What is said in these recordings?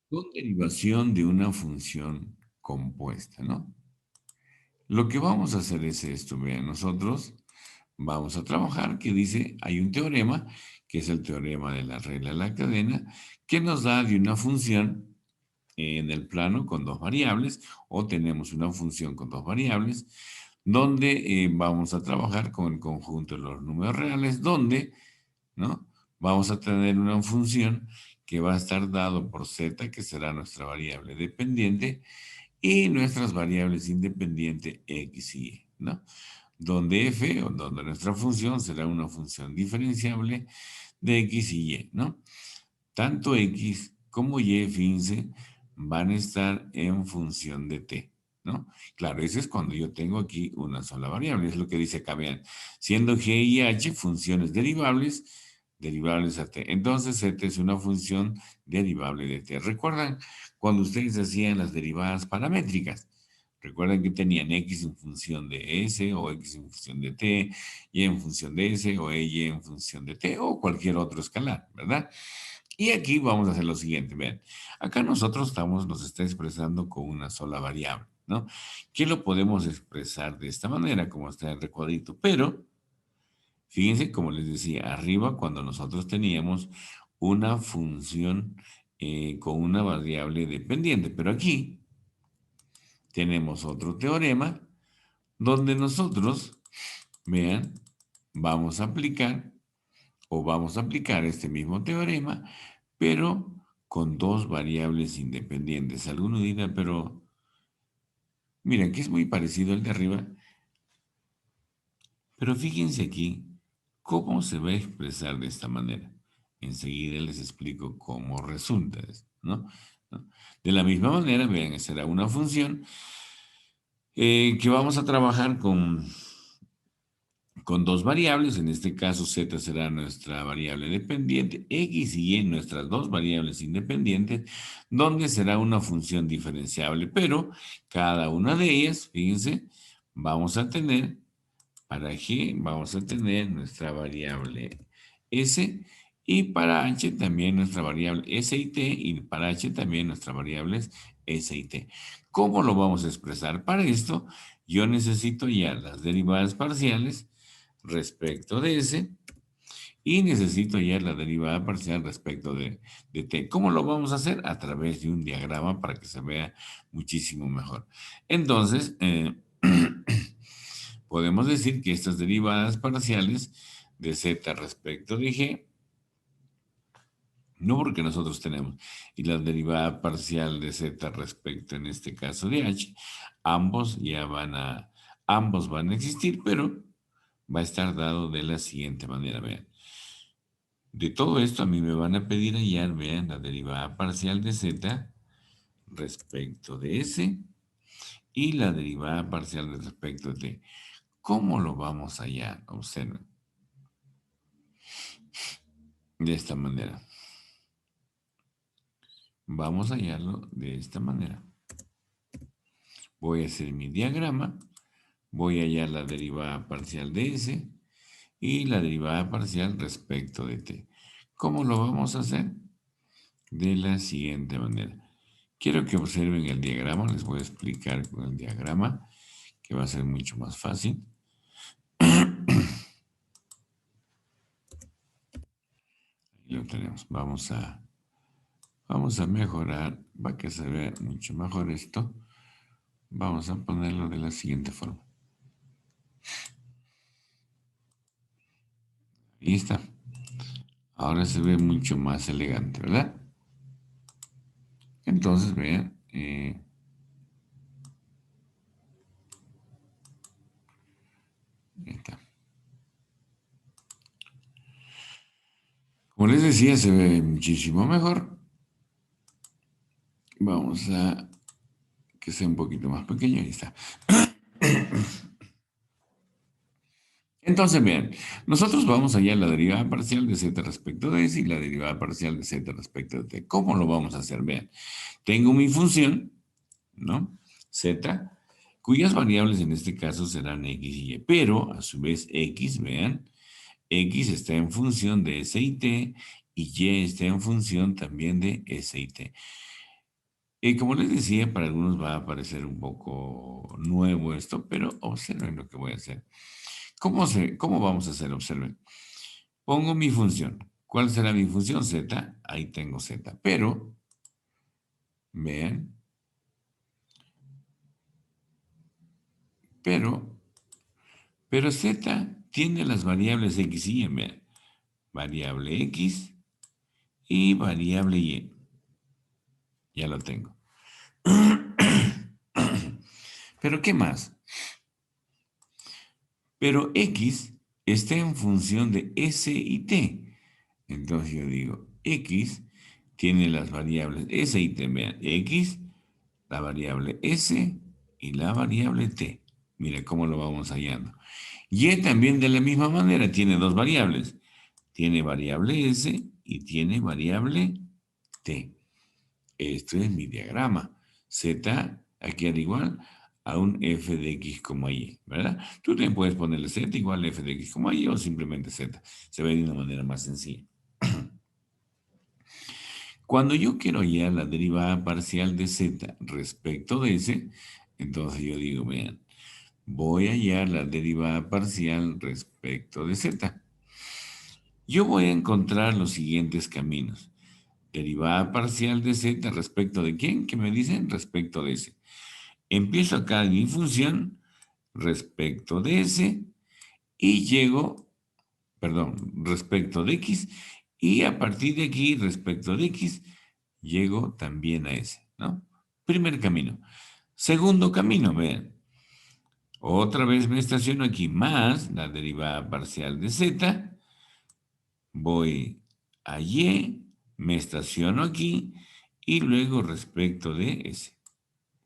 con derivación de una función compuesta, ¿no? Lo que vamos a hacer es esto, vean, nosotros vamos a trabajar que dice, hay un teorema, que es el teorema de la regla de la cadena, que nos da de una función en el plano con dos variables, o tenemos una función con dos variables, donde vamos a trabajar con el conjunto de los números reales, donde, ¿no? Vamos a tener una función que va a estar dado por z, que será nuestra variable dependiente, y nuestras variables independientes x y y, ¿no? Donde f, o donde nuestra función será una función diferenciable de x y y, ¿no? Tanto x como y, fíjense, van a estar en función de t, ¿no? Claro, eso es cuando yo tengo aquí una sola variable, es lo que dice acá, vean, siendo g y h funciones derivables a t. Entonces, z es una función derivable de t. ¿Recuerdan cuando ustedes hacían las derivadas paramétricas? Recuerden que tenían x en función de s, o x en función de t, y en función de s, o y en función de t, o cualquier otro escalar, ¿verdad? Y aquí vamos a hacer lo siguiente, vean. Acá nosotros nos está expresando con una sola variable, ¿no? Que lo podemos expresar de esta manera, como está en el recuadrito. Pero, fíjense, como les decía, arriba cuando nosotros teníamos una función con una variable dependiente. Pero aquí tenemos otro teorema donde nosotros, vean, vamos a aplicar vamos a aplicar este mismo teorema, pero con dos variables independientes. Alguno dirá, pero miren que es muy parecido al de arriba, pero fíjense aquí cómo se va a expresar de esta manera. Enseguida les explico cómo resulta esto, ¿no? ¿No? De la misma manera, vean, será una función que vamos a trabajar con dos variables, en este caso z será nuestra variable dependiente, x y y nuestras dos variables independientes, donde será una función diferenciable, pero cada una de ellas, fíjense, vamos a tener, para g vamos a tener nuestra variable s, y para h también nuestra variable s y t, y para h también nuestra variable s y t. ¿Cómo lo vamos a expresar? Para esto, yo necesito ya las derivadas parciales respecto de S, y necesito ya la derivada parcial respecto de t. ¿Cómo lo vamos a hacer? A través de un diagrama para que se vea muchísimo mejor. Entonces, podemos decir que estas derivadas parciales de z respecto de g, no porque nosotros tenemos, y la derivada parcial de z respecto, en este caso, de h, ambos van a existir, pero va a estar dado de la siguiente manera, vean. De todo esto a mí me van a pedir hallar, vean, la derivada parcial de z respecto de s y la derivada parcial de respecto de t. ¿Cómo lo vamos a hallar? Observen. De esta manera. Vamos a hallarlo de esta manera. Voy a hacer mi diagrama. Voy a hallar la derivada parcial de s y la derivada parcial respecto de t. ¿Cómo lo vamos a hacer? De la siguiente manera. Quiero que observen el diagrama, les voy a explicar con el diagrama, que va a ser mucho más fácil. Ahí lo tenemos. Vamos a mejorar, para que se vea mucho mejor esto. Vamos a ponerlo de la siguiente forma. Ahí está. Ahora se ve mucho más elegante, ¿verdad? Entonces, vean, ahí está. Como les decía, se ve muchísimo mejor. Vamos a que sea un poquito más pequeño. Ahí está. Entonces, vean, nosotros vamos allá a la derivada parcial de z respecto de s y la derivada parcial de z respecto de t. ¿Cómo lo vamos a hacer? Vean, tengo mi función, ¿no? Z, cuyas variables en este caso serán x y y, pero a su vez x, vean, x está en función de s y t, y y está en función también de s y t. Como les decía, para algunos va a parecer un poco nuevo esto, pero observen lo que voy a hacer. ¿Cómo vamos a hacer? Observen. Pongo mi función. ¿Cuál será mi función? Z. Ahí tengo Z. Vean, pero, pero Z tiene las variables X y Y. Vean, variable X y variable Y. Ya lo tengo. Pero ¿qué más? Pero X está en función de S y T. Entonces yo digo, X tiene las variables S y T. Vean, X, la variable S y la variable T. Mira cómo lo vamos hallando. Y también de la misma manera tiene dos variables. Tiene variable S y tiene variable T. Esto es mi diagrama. Z aquí al igual a un f de x, y, ¿verdad? Tú también puedes ponerle z igual a f de x, y o simplemente z. Se ve de una manera más sencilla. Cuando yo quiero hallar la derivada parcial de z respecto de s, entonces yo digo, vean, voy a hallar la derivada parcial respecto de z. Yo voy a encontrar los siguientes caminos. Derivada parcial de z respecto de quién, ¿qué me dicen? Respecto de s. Empiezo acá en mi función respecto de s y llego, perdón, respecto de x, y a partir de aquí, respecto de x, llego también a s, ¿no? Primer camino. Segundo camino, vean. Otra vez me estaciono aquí más la derivada parcial de z, voy a y, me estaciono aquí y luego respecto de s.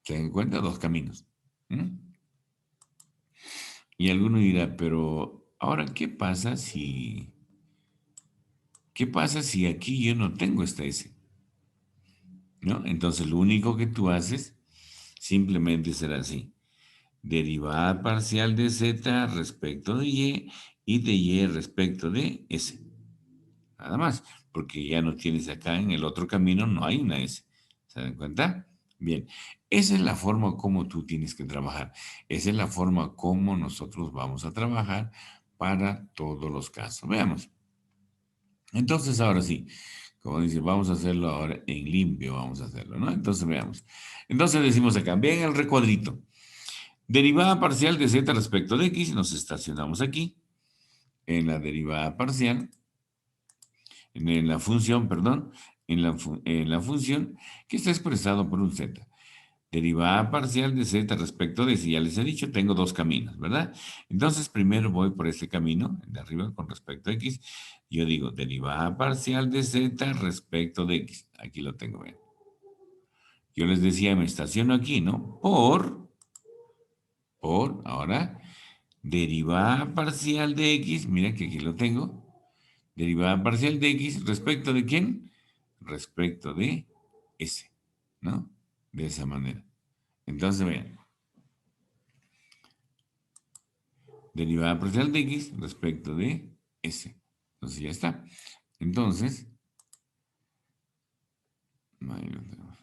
¿Se dan cuenta? Dos caminos. ¿Mm? Y alguno dirá, pero ahora, qué pasa si aquí yo no tengo esta S? ¿No? Entonces, lo único que tú haces simplemente será así. Derivada parcial de Z respecto de y de Y respecto de S. Nada más, porque ya no tienes acá en el otro camino, no hay una S. ¿Se dan cuenta? Bien, esa es la forma como tú tienes que trabajar. Esa es la forma como nosotros vamos a trabajar para todos los casos. Veamos. Entonces, ahora sí, como dice, vamos a hacerlo ahora en limpio, vamos a hacerlo, ¿no? Entonces, veamos. Entonces decimos acá, vean el recuadrito. Derivada parcial de z respecto de x, nos estacionamos aquí, en la derivada parcial, en la función, perdón, en la función que está expresado por un z. Derivada parcial de z respecto de, si ya les he dicho, tengo dos caminos, ¿verdad? Entonces, primero voy por este camino, de arriba con respecto a x. Yo digo, derivada parcial de z respecto de x. Aquí lo tengo, bien. Yo les decía, me estaciono aquí, ¿no? Ahora, derivada parcial de x, mira que aquí lo tengo. Derivada parcial de x respecto de quién? Respecto de s, ¿no? De esa manera. Entonces, vean. Derivada parcial de x respecto de s. Entonces ya está. Entonces, ahí lo tenemos.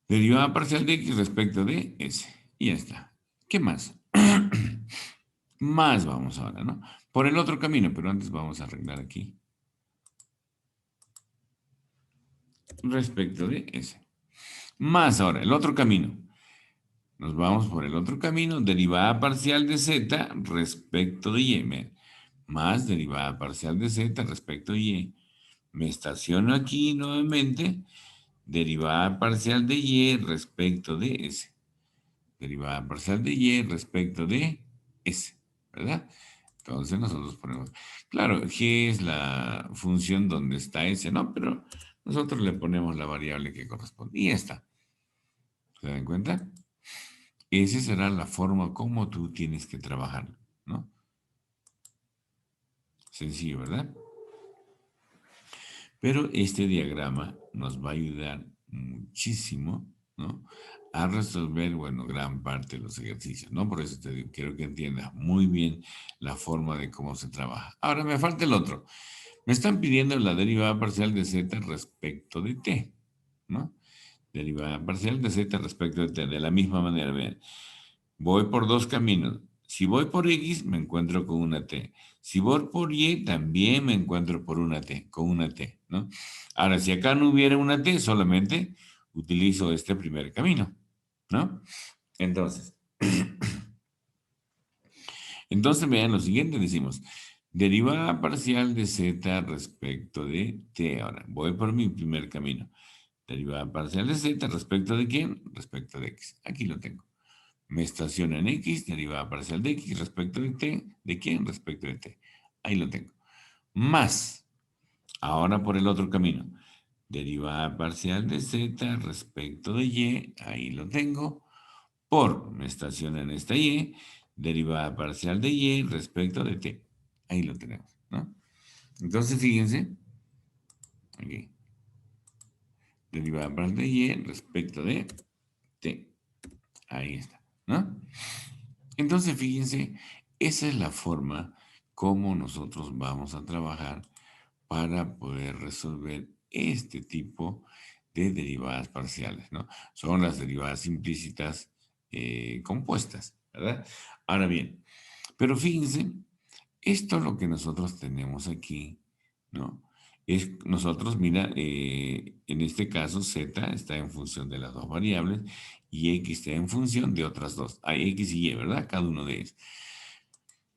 Derivada parcial de x respecto de s. Y ya está. ¿Qué más? Más vamos ahora, ¿no? Por el otro camino, pero antes vamos a arreglar aquí. Respecto de s. Más ahora, el otro camino. Nos vamos por el otro camino, derivada parcial de z respecto de y. Más derivada parcial de z respecto de y. Me estaciono aquí nuevamente, derivada parcial de y respecto de s. Derivada parcial de y respecto de s, ¿verdad? Entonces nosotros ponemos, claro, g es la función donde está s, ¿no? Pero nosotros le ponemos la variable que corresponde. Y ya está. ¿Se dan cuenta? Esa será la forma como tú tienes que trabajar, ¿no? Sencillo, ¿verdad? Pero este diagrama nos va a ayudar muchísimo, ¿no? A resolver, bueno, gran parte de los ejercicios, ¿no? Por eso te digo, quiero que entiendas muy bien la forma de cómo se trabaja. Ahora me falta el otro. Me están pidiendo la derivada parcial de z respecto de t, ¿no? Derivada parcial de z respecto de t. De la misma manera, vean. Voy por dos caminos. Si voy por X, me encuentro con una T. Si voy por Y, también me encuentro por una T, con una T, ¿no? Ahora, si acá no hubiera una T, solamente utilizo este primer camino, ¿no? Entonces, vean lo siguiente, decimos, derivada parcial de Z respecto de T. Ahora, voy por mi primer camino. Derivada parcial de Z respecto de quién? Respecto de X. Aquí lo tengo. Me estaciona en X, derivada parcial de X respecto de T. ¿De quién? Respecto de T. Ahí lo tengo. Más, ahora por el otro camino. Derivada parcial de Z respecto de Y. Ahí lo tengo. Por, me estaciona en esta Y. Derivada parcial de Y respecto de T. Ahí lo tenemos, ¿no? Entonces, fíjense. Aquí. Derivada parcial de Y respecto de T. Ahí está, ¿no? Entonces, fíjense, esa es la forma como nosotros vamos a trabajar para poder resolver este tipo de derivadas parciales, ¿no? Son las derivadas implícitas compuestas, ¿verdad? Ahora bien, pero fíjense, esto es lo que nosotros tenemos aquí, ¿no? Es nosotros, mira, en este caso z está en función de las dos variables y x está en función de otras dos. Hay x y y, ¿verdad? Cada uno de ellos.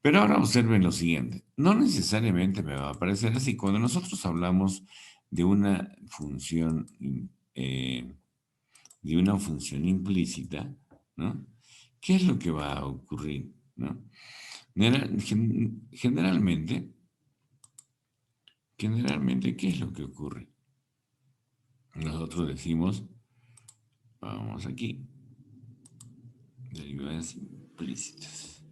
Pero ahora observen lo siguiente. No necesariamente me va a aparecer así. Cuando nosotros hablamos de una función, eh, de una función implícita, ¿no? ¿Qué es lo que va a ocurrir, ¿no? Generalmente, ¿qué es lo que ocurre? Nosotros decimos, vamos aquí, derivadas implícitas.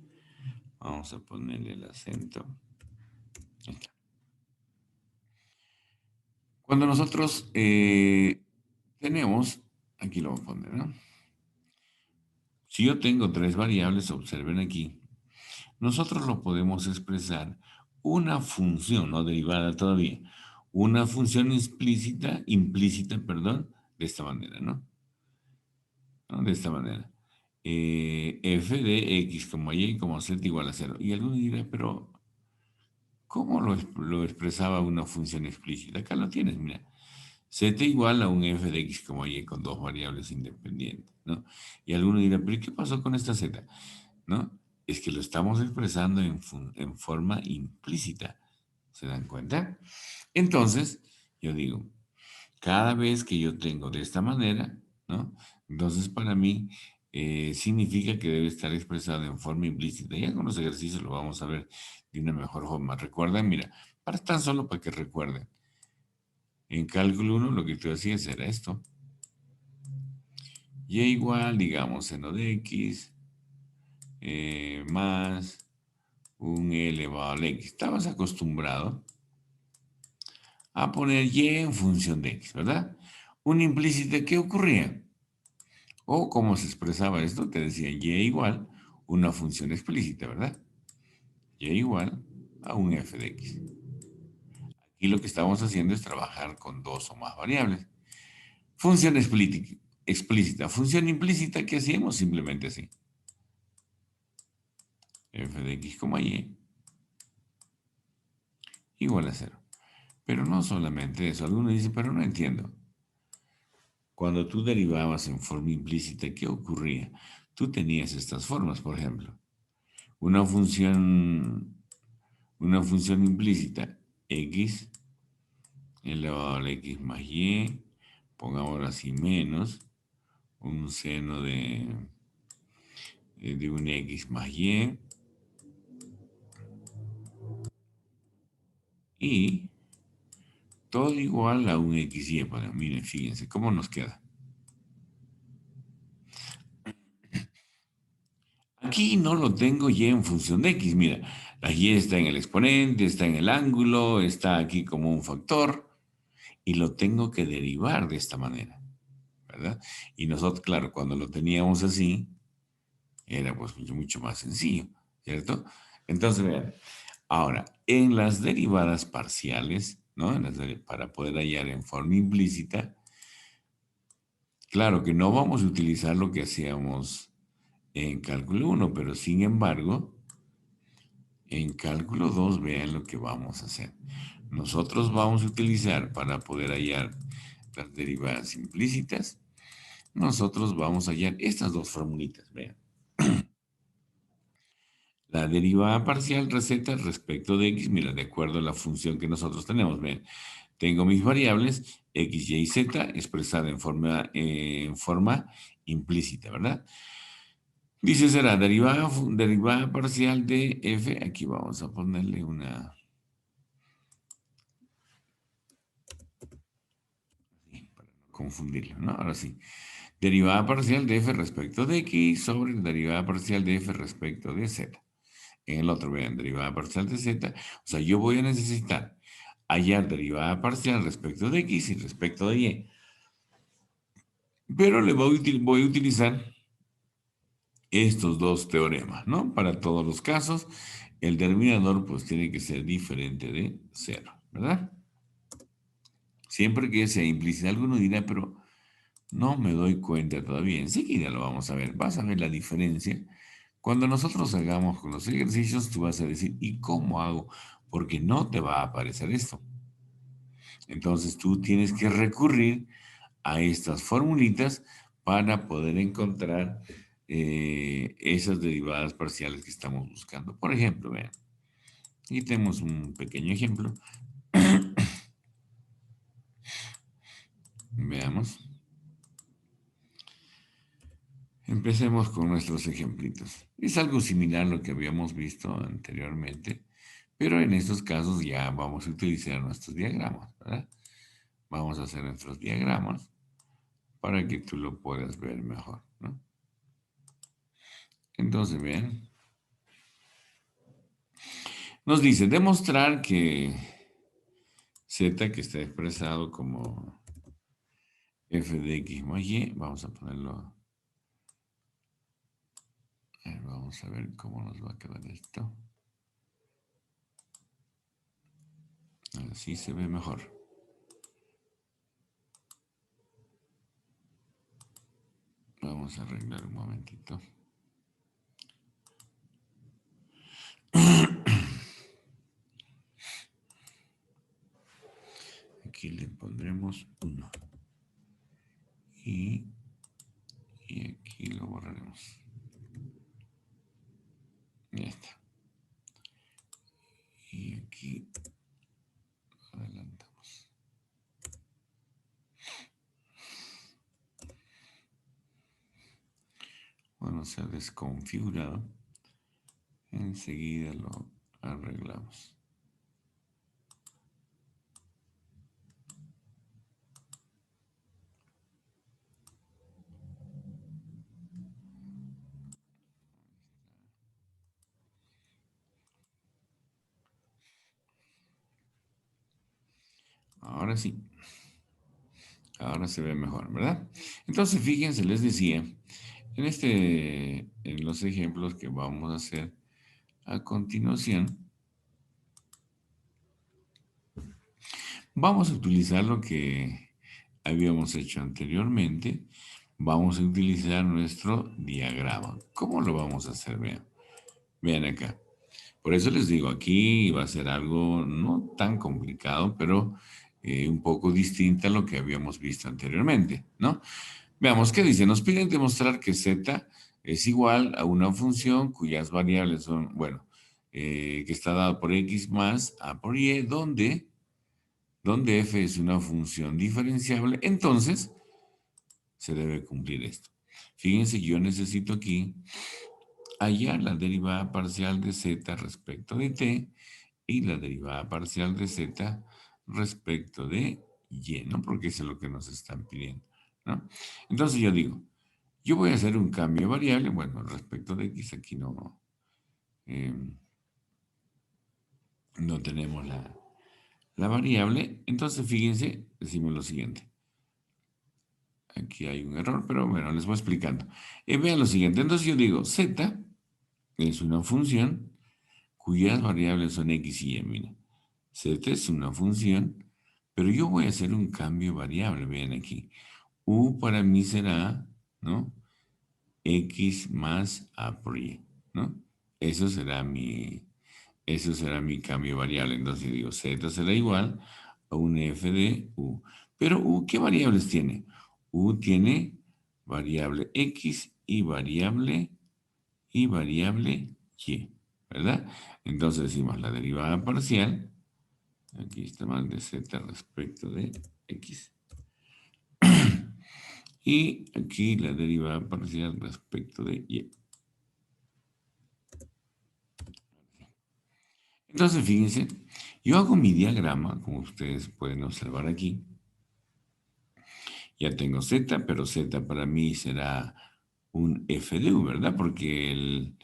Vamos a ponerle el acento. Ahí está. Cuando nosotros tenemos, aquí lo voy a poner, ¿no? Si yo tengo tres variables, observen aquí, nosotros lo podemos expresar una función, no derivada todavía, una función implícita, perdón, de esta manera, ¿no? ¿No? De esta manera. F de X como Y como Z igual a 0. Y alguno dirá, pero ¿cómo lo expresaba una función explícita? Acá lo tienes, mira. Z igual a un F de X como Y con dos variables independientes, ¿no? Y alguno dirá, pero ¿qué pasó con esta Z? ¿No? Es que lo estamos expresando en forma implícita. ¿Se dan cuenta? Entonces, yo digo, cada vez que yo tengo de esta manera, ¿no? Entonces, para mí, significa que debe estar expresado en forma implícita. Y con los ejercicios lo vamos a ver de una mejor forma. Recuerden, mira, para tan solo para que recuerden. En cálculo 1 lo que tú hacías era esto. Y igual, digamos, seno de x más un elevado al x. Estabas acostumbrado a poner y en función de x, ¿verdad? Un implícito, ¿qué ocurría? O como se expresaba esto, te decía y igual una función explícita, ¿verdad? Y igual a un f de x. Aquí lo que estamos haciendo es trabajar con dos o más variables. Función explícita. Función implícita, ¿qué hacíamos? Simplemente así. F de x, y igual a 0. Pero no solamente eso. Alguno dice, pero no entiendo. Cuando tú derivabas en forma implícita, ¿qué ocurría? Tú tenías estas formas, por ejemplo. Una función, una función implícita, x elevado a la x más y, pongámoslo así, menos un seno de un x más y todo igual a un xy. Bueno, miren, fíjense, ¿cómo nos queda? Aquí no lo tengo y en función de x. Mira, la y está en el exponente, está en el ángulo, está aquí como un factor y lo tengo que derivar de esta manera, ¿verdad? Y nosotros, claro, cuando lo teníamos así, era pues mucho más sencillo, ¿cierto? Entonces, vean, Ahora, en las derivadas parciales, ¿no? Para poder hallar en forma implícita, claro que no vamos a utilizar lo que hacíamos en cálculo 1, pero sin embargo, en cálculo 2, vean lo que vamos a hacer. Nosotros vamos a utilizar para poder hallar las derivadas implícitas, nosotros vamos a hallar estas dos formulitas, vean. La derivada parcial receta respecto de x, mira, de acuerdo a la función que nosotros tenemos, vean. Tengo mis variables x, y, z expresada en forma implícita, ¿verdad? Dice, será derivada parcial de f, aquí vamos a ponerle una, para no confundirlo, ¿no? Ahora sí, derivada parcial de f respecto de x sobre derivada parcial de f respecto de z. En el otro, vean, derivada parcial de z, o sea, yo voy a necesitar hallar derivada parcial respecto de x y respecto de y, pero voy a utilizar estos dos teoremas, ¿no? Para todos los casos, el denominador pues tiene que ser diferente de cero, ¿verdad? Siempre que sea implícita, alguno dirá, pero no me doy cuenta todavía. Enseguida lo vamos a ver. Vas a ver la diferencia. Cuando nosotros hagamos con los ejercicios, tú vas a decir, ¿y cómo hago? Porque no te va a aparecer esto. Entonces tú tienes que recurrir a estas formulitas para poder encontrar esas derivadas parciales que estamos buscando. Por ejemplo, vean, aquí tenemos un pequeño ejemplo. Veamos. Empecemos con nuestros ejemplitos. Es algo similar a lo que habíamos visto anteriormente, pero en estos casos ya vamos a utilizar nuestros diagramas, ¿verdad? Vamos a hacer nuestros diagramas para que tú lo puedas ver mejor, ¿no? Entonces, vean, nos dice demostrar que z, que está expresado como f de x más y, vamos a ponerlo, vamos a ver cómo nos va a quedar esto. Así se ve mejor. Vamos a arreglar un momentito. Aquí le pondremos 1. Y aquí lo borraremos. Ya está. Y aquí adelantamos. Bueno, se ha desconfigurado. Enseguida lo arreglamos. Ahora sí. Ahora se ve mejor, ¿verdad? Entonces, fíjense, les decía, en los ejemplos que vamos a hacer a continuación, vamos a utilizar lo que habíamos hecho anteriormente. Vamos a utilizar nuestro diagrama. ¿Cómo lo vamos a hacer? Vean, vean acá. Por eso les digo, aquí va a ser algo no tan complicado, pero un poco distinta a lo que habíamos visto anteriormente, ¿no? Veamos qué dice. Nos piden demostrar que z es igual a una función cuyas variables son, bueno, que está dada por x más a por y, donde f es una función diferenciable, entonces se debe cumplir esto. Fíjense, yo necesito aquí hallar la derivada parcial de z respecto de t y la derivada parcial de z respecto de y, ¿no? Porque eso es lo que nos están pidiendo, ¿no? Entonces yo digo, yo voy a hacer un cambio de variable, bueno, respecto de x, aquí eh, no tenemos la variable, entonces fíjense, decimos lo siguiente. Aquí hay un error, pero bueno, les voy explicando. Vean lo siguiente, entonces yo digo, z es una función cuyas variables son x y y. Mira, z es una función, pero yo voy a hacer un cambio variable, vean aquí. U para mí será, ¿no? X más A por Y, ¿no? Eso será mi cambio variable. Entonces digo, Z será igual a un f de U. Pero U, ¿qué variables tiene? U tiene variable X y variable Y, ¿verdad? Entonces decimos la derivada parcial, aquí está mal de Z respecto de X, y aquí la derivada parcial respecto de Y. Entonces, fíjense, yo hago mi diagrama, como ustedes pueden observar aquí. Ya tengo Z, pero Z para mí será un f de U, ¿verdad? Porque el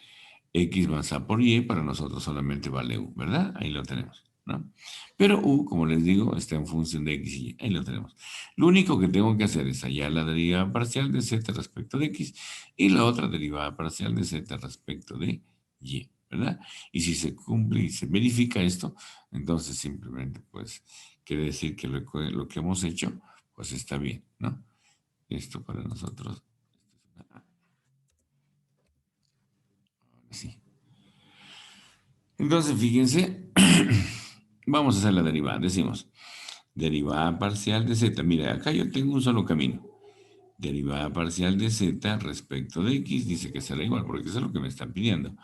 X más A por Y para nosotros solamente vale U, ¿verdad? Ahí lo tenemos, ¿no? Pero U, como les digo, está en función de X y Y. Ahí lo tenemos. Lo único que tengo que hacer es hallar la derivada parcial de Z respecto de X y la otra derivada parcial de Z respecto de Y, ¿verdad? Y si se cumple y se verifica esto, entonces simplemente, pues, quiere decir que lo que hemos hecho, pues está bien, ¿no? Esto para nosotros, sí. Entonces, fíjense, vamos a hacer la derivada. Decimos, derivada parcial de z. Mira, acá yo tengo un solo camino. Derivada parcial de z respecto de x dice que será igual, porque eso es lo que me están pidiendo.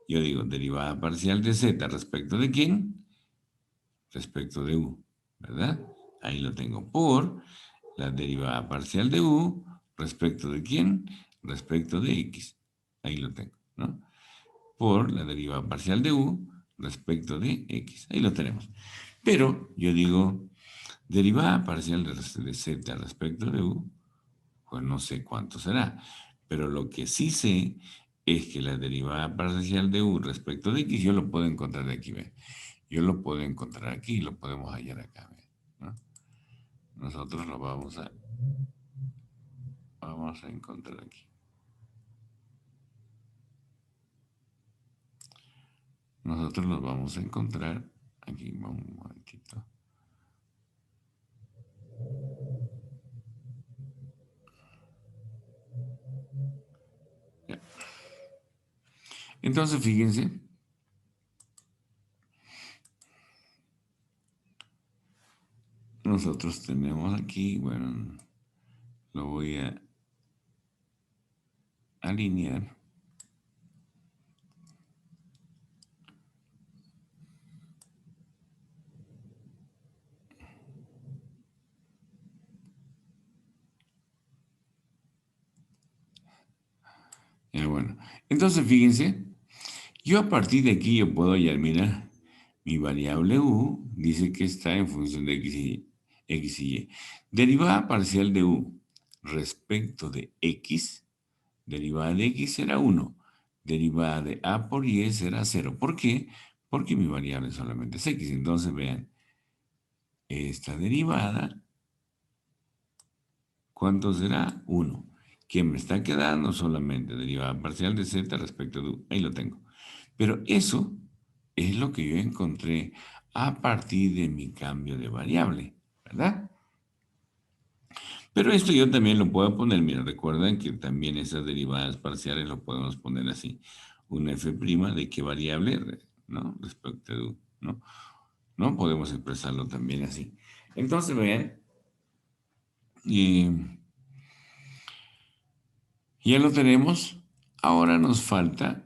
Yo digo, derivada parcial de z respecto de quién? Respecto de u, ¿verdad? Ahí lo tengo por la derivada parcial de u respecto de quién? Respecto de x. Ahí lo tengo, ¿no? Por la derivada parcial de u respecto de x. Ahí lo tenemos. Pero yo digo, derivada parcial de z respecto de u, pues no sé cuánto será. Pero lo que sí sé es que la derivada parcial de u respecto de x yo lo puedo encontrar de aquí, ¿ve? Yo lo puedo encontrar aquí y lo podemos hallar acá, ¿ve? ¿No? Nosotros lo vamos a encontrar aquí. Nosotros los vamos a encontrar aquí, un momentito. Ya. Entonces, fíjense, nosotros tenemos aquí, bueno, lo voy a alinear. Ya, bueno, entonces fíjense, yo a partir de aquí yo puedo hallar, mira, mi variable u dice que está en función de x y y. Derivada parcial de u respecto de x, derivada de x será 1. Derivada de a por y será 0. ¿Por qué? Porque mi variable solamente es x. Entonces vean, esta derivada, ¿cuánto será? 1. Que me está quedando solamente derivada parcial de z respecto de u. Ahí lo tengo. Pero eso es lo que yo encontré a partir de mi cambio de variable, ¿verdad? Pero esto yo también lo puedo poner, mira, recuerden que también esas derivadas parciales lo podemos poner así. Una f' de qué variable, ¿no? Respecto de u, ¿no? ¿No? Podemos expresarlo también así. Entonces, vean, y ya lo tenemos. Ahora nos falta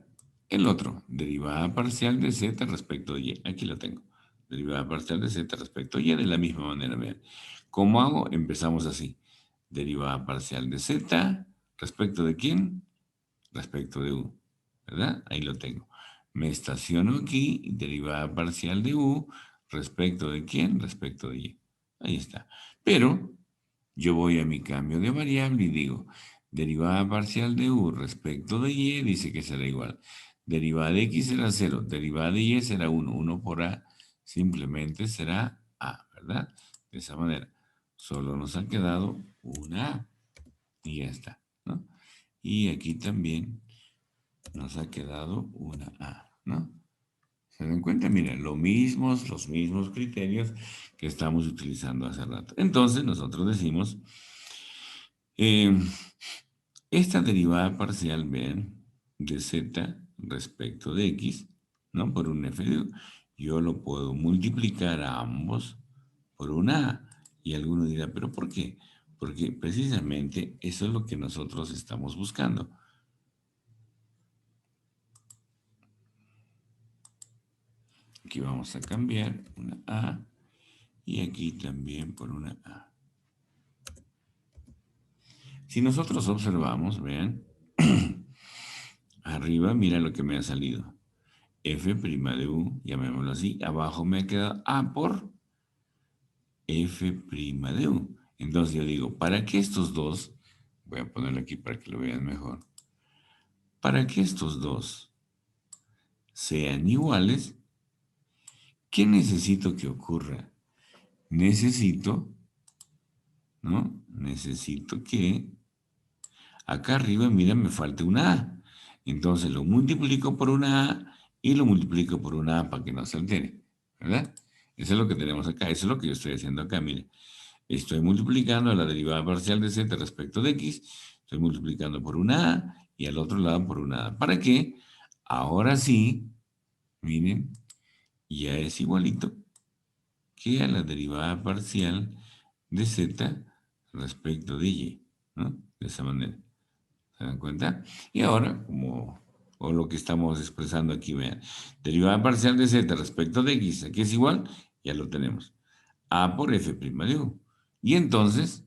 el otro, derivada parcial de z respecto de y. Aquí lo tengo. Derivada parcial de z respecto de y de la misma manera. Vean. ¿Cómo hago? Empezamos así. Derivada parcial de z respecto de quién? Respecto de u. ¿Verdad? Ahí lo tengo. Me estaciono aquí, derivada parcial de u respecto de quién? Respecto de y. Ahí está. Pero yo voy a mi cambio de variable y digo, derivada parcial de u respecto de y dice que será igual. Derivada de x será 0, derivada de y será 1. 1 por a simplemente será a, ¿verdad? De esa manera. Solo nos ha quedado una a y ya está, ¿no? Y aquí también nos ha quedado una a, ¿no? ¿Se dan cuenta? Mira, los mismos criterios que estamos utilizando hace rato. Entonces, nosotros decimos, eh, esta derivada parcial, vean, de z respecto de x, ¿no? Por un f de u, yo lo puedo multiplicar a ambos por una a. Y alguno dirá, ¿pero por qué? Porque precisamente eso es lo que nosotros estamos buscando. Aquí vamos a cambiar una a y aquí también por una a. Si nosotros observamos, vean, arriba, mira lo que me ha salido. F' de U, llamémoslo así. Abajo me ha quedado A por F' de U. Entonces yo digo, para que estos dos, voy a ponerlo aquí para que lo vean mejor. Para que estos dos sean iguales, ¿qué necesito que ocurra? Necesito, ¿no? Necesito que acá arriba, mira, me falta una A. Entonces lo multiplico por una A y lo multiplico por una A para que no se altere, ¿verdad? Eso es lo que tenemos acá. Eso es lo que yo estoy haciendo acá, mire. Estoy multiplicando la derivada parcial de z respecto de x. Estoy multiplicando por una A y al otro lado por una A. ¿Para qué? Ahora sí, miren, ya es igualito que a la derivada parcial de z respecto de y, ¿no? De esa manera. ¿Se dan cuenta? Y ahora, o lo que estamos expresando aquí, vean, derivada parcial de z respecto de x, aquí es igual, ya lo tenemos. A por f' de u. Y entonces,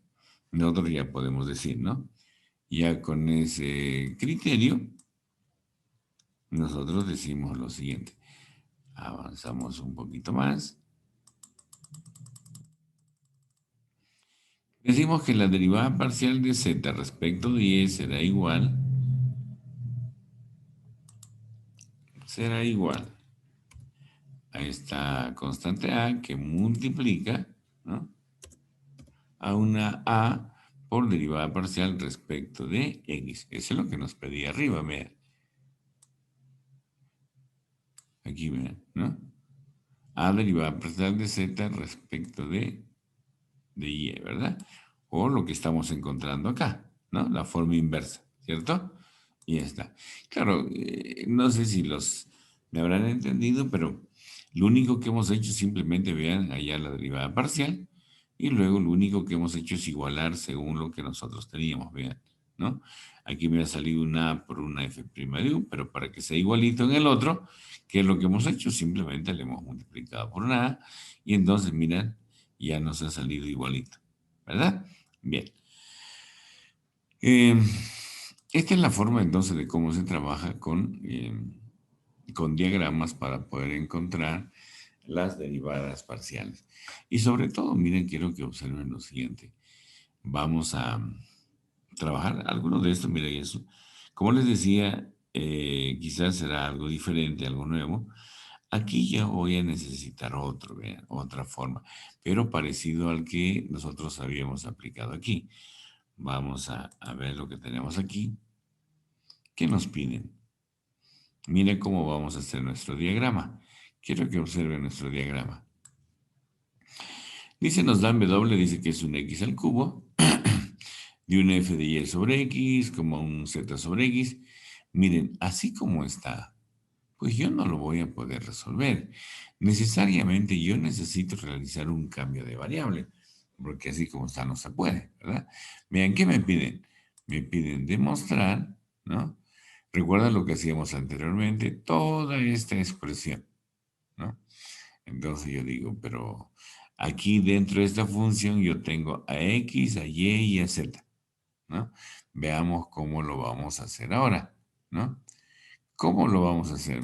nosotros ya podemos decir, ¿no? Ya con ese criterio, nosotros decimos lo siguiente. Avanzamos un poquito más. Decimos que la derivada parcial de z respecto de y será igual a esta constante a que multiplica, ¿no? A una a por derivada parcial respecto de x. Eso es lo que nos pedía arriba, vean. Aquí vean, ¿no? A derivada parcial de z respecto de y, ¿verdad? O lo que estamos encontrando acá, ¿no? La forma inversa, ¿cierto? Y ya está. Claro, no sé si me habrán entendido, pero lo único que hemos hecho simplemente, vean, allá la derivada parcial, y luego lo único que hemos hecho es igualar según lo que nosotros teníamos, vean, ¿no? Aquí me ha salido una A por una F' de U, pero para que sea igualito en el otro, ¿qué es lo que hemos hecho? Simplemente le hemos multiplicado por una A, y entonces, miren, ya nos ha salido igualito, ¿verdad? Bien. Eh, Esta es la forma entonces de cómo se trabaja con diagramas para poder encontrar las derivadas parciales. Y sobre todo, miren, quiero que observen lo siguiente. Vamos a trabajar alguno de estos, mira, y eso. Como les decía, quizás será algo diferente, algo nuevo. Aquí ya voy a necesitar otro, vean, otra forma, pero parecido al que nosotros habíamos aplicado aquí. Vamos a ver lo que tenemos aquí. ¿Qué nos piden? Miren cómo vamos a hacer nuestro diagrama. Quiero que observen nuestro diagrama. Dice, nos dan W, dice que es un X al cubo, de un F de Y sobre X, como un Z sobre X. Miren, así como está, pues yo no lo voy a poder resolver. Necesariamente yo necesito realizar un cambio de variable, porque así como está no se puede, ¿verdad? Vean, ¿qué me piden? Me piden demostrar, ¿no? Recuerda lo que hacíamos anteriormente, toda esta expresión, ¿no? Entonces yo digo, pero aquí dentro de esta función yo tengo a X, a Y y a Z, ¿no? Veamos cómo lo vamos a hacer ahora, ¿no? ¿Cómo lo vamos a hacer?